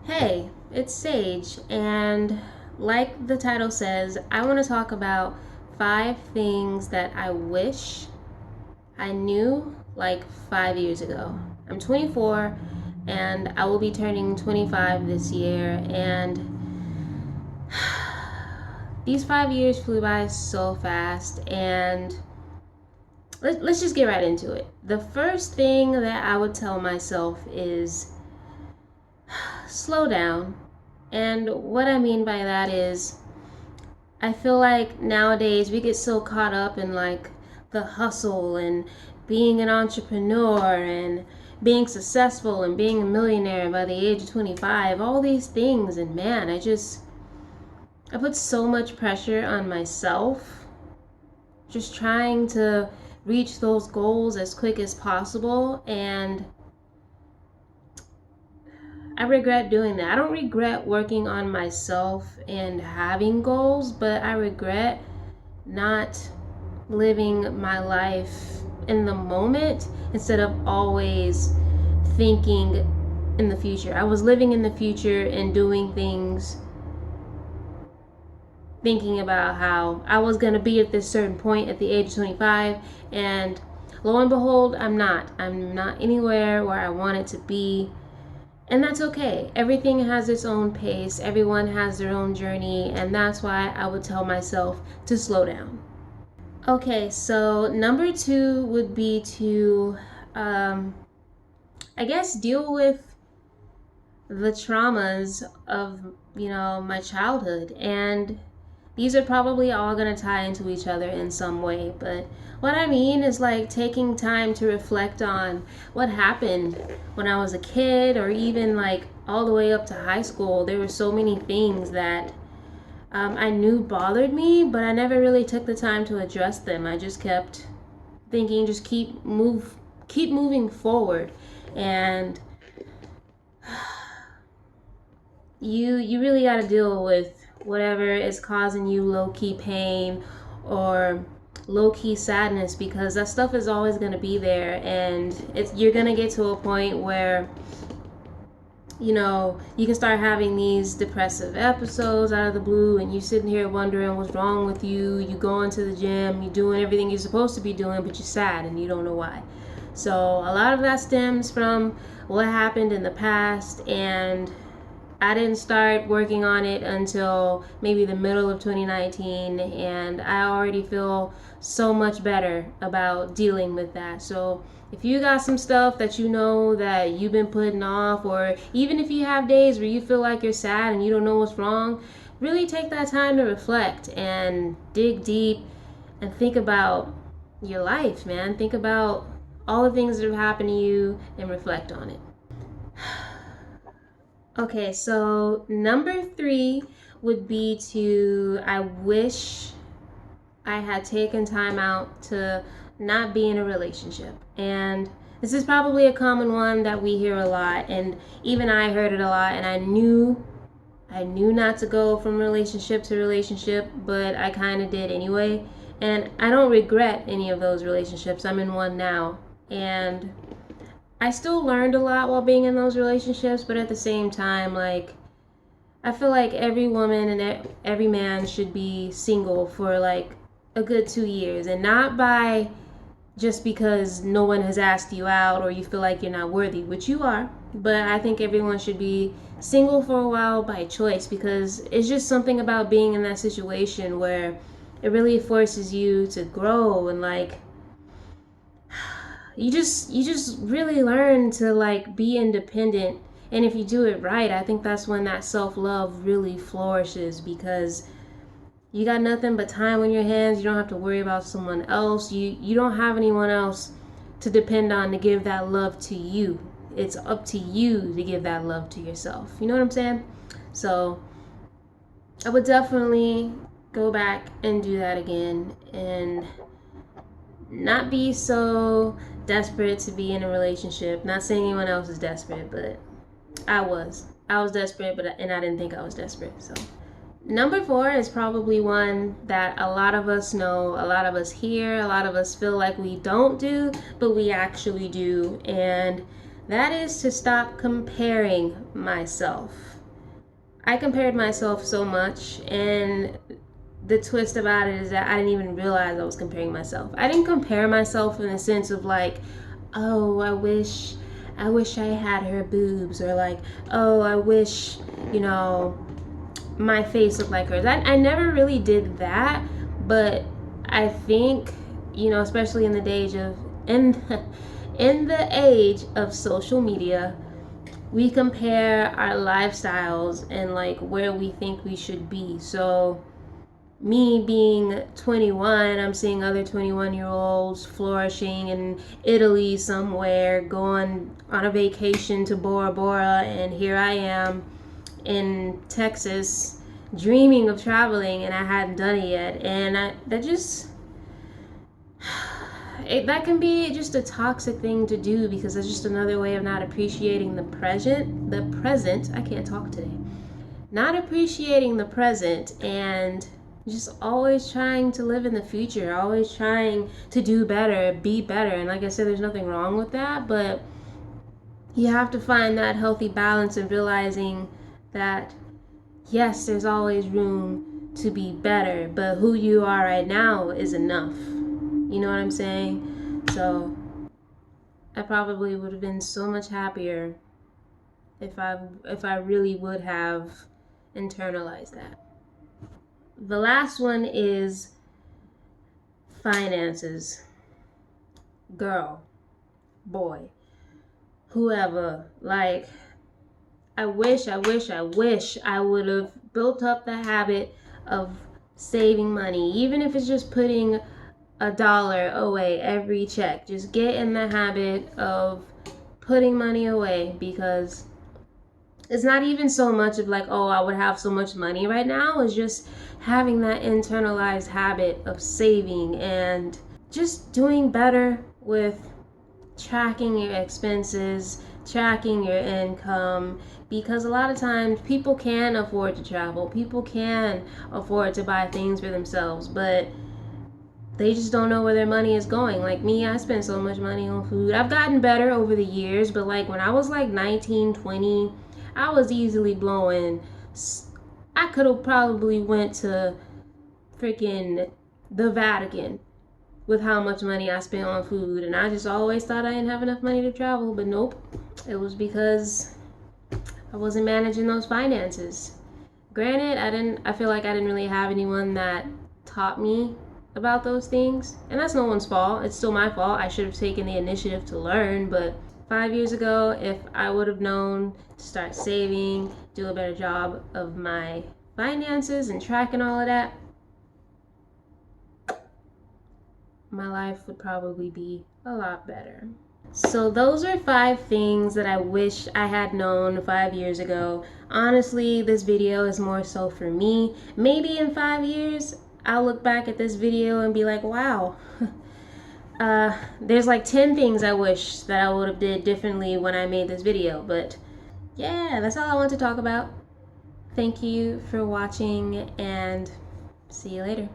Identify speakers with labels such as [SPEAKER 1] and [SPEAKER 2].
[SPEAKER 1] Hey, it's Sage, and like the title says, I want to talk about 5 things that I wish I knew like 5 years ago. I'm 24 and I will be turning 25 this year, and these 5 years flew by so fast. And let's just get right into it. The first thing that I would tell myself is slow down. And what I mean by that is, I feel like nowadays we get so caught up in like the hustle and being an entrepreneur and being successful and being a millionaire by the age of 25, all these things. And man, I put so much pressure on myself just trying to reach those goals as quick as possible. And I regret doing that. I don't regret working on myself and having goals, but I regret not living my life in the moment instead of always thinking in the future. I was living in the future and doing things thinking about how I was going to be at this certain point at the age of 25, and lo and behold, I'm not. I'm not anywhere where I wanted to be. And that's okay. Everything has its own pace. Everyone has their own journey. And that's why I would tell myself to slow down. Okay, so number two would be to, I guess, deal with the traumas of, my childhood. And these are probably all going to tie into each other in some way. But what I mean is like taking time to reflect on what happened when I was a kid, or even like all the way up to high school. There were so many things that I knew bothered me, but I never really took the time to address them. I just kept thinking, just keep moving forward. And you really got to deal with whatever is causing you low-key pain or low-key sadness, because that stuff is always going to be there. And you're going to get to a point where you can start having these depressive episodes out of the blue, and you sitting here wondering what's wrong with you. You go into the gym, you're doing everything you're supposed to be doing, but you're sad and you don't know why. So a lot of that stems from what happened in the past, and I didn't start working on it until maybe the middle of 2019, and I already feel so much better about dealing with that. So if you got some stuff that you know that you've been putting off, or even if you have days where you feel like you're sad and you don't know what's wrong, really take that time to reflect and dig deep and think about your life, man. Think about all the things that have happened to you and reflect on it. Okay, so number three would be I wish I had taken time out to not be in a relationship. And this is probably a common one that we hear a lot, and even I heard it a lot, and I knew not to go from relationship to relationship, but I kind of did anyway. And I don't regret any of those relationships. I'm in one now. And I still learned a lot while being in those relationships, but at the same time, like, I feel like every woman and every man should be single for like a good 2 years, and not by just because no one has asked you out or you feel like you're not worthy, which you are. But I think everyone should be single for a while by choice, because it's just something about being in that situation where it really forces you to grow, and like you just really learn to like be independent. And if you do it right, I think that's when that self-love really flourishes, because you got nothing but time on your hands. You don't have to worry about someone else. You don't have anyone else to depend on to give that love to you. It's up to you to give that love to yourself. You know what I'm saying? So I would definitely go back and do that again, and not be so desperate to be in a relationship. Not saying anyone else is desperate, but I was desperate, and I didn't think I was desperate. So number four is probably one that a lot of us know, a lot of us hear, a lot of us feel like we don't do, but we actually do. And That is to stop comparing myself. I compared myself so much, and the twist about it is that I didn't even realize I was comparing myself. I didn't compare myself in the sense of like, oh, I wish I had her boobs, or like, oh, I wish, you know, my face looked like hers. I never really did that, but I think, you know, especially in the age of in the age of social media, we compare our lifestyles and like where we think we should be. So me being 21, I'm seeing other 21-year-olds flourishing in Italy somewhere, going on a vacation to Bora Bora, and here I am in Texas dreaming of traveling, and I hadn't done it yet. And that just that can be just a toxic thing to do, because it's just another way of not appreciating the present. I can't talk today. Not appreciating the present, and just always trying to live in the future, always trying to do better, be better. And like I said, there's nothing wrong with that, but you have to find that healthy balance of realizing that yes, there's always room to be better, but who you are right now is enough. You know what I'm saying? So I probably would have been so much happier if I really would have internalized that. The last one is finances. Girl, boy, whoever, like, I wish I would have built up the habit of saving money, even if it's just putting $1 away every check. Just get in the habit of putting money away, because it's not even so much of like, oh, I would have so much money right now. It's just having that internalized habit of saving and just doing better with tracking your expenses, tracking your income, because a lot of times people can afford to travel, people can afford to buy things for themselves, but they just don't know where their money is going. Like me, I spend so much money on food. I've gotten better over the years, but like when I was like 19, 20, I was easily blowing. I could have probably went to freaking the Vatican with how much money I spent on food, and I just always thought I didn't have enough money to travel, but nope. It was because I wasn't managing those finances. Granted, I feel like I didn't really have anyone that taught me about those things, and that's no one's fault. It's still my fault. I should have taken the initiative to learn, but 5 years ago, if I would have known to start saving, do a better job of my finances and tracking all of that, my life would probably be a lot better. So those are 5 things that I wish I had known 5 years ago. Honestly, this video is more so for me. Maybe in 5 years, I'll look back at this video and be like, wow, there's like 10 things I wish that I would have did differently when I made this video. But yeah, that's all I want to talk about. Thank you for watching, and see you later.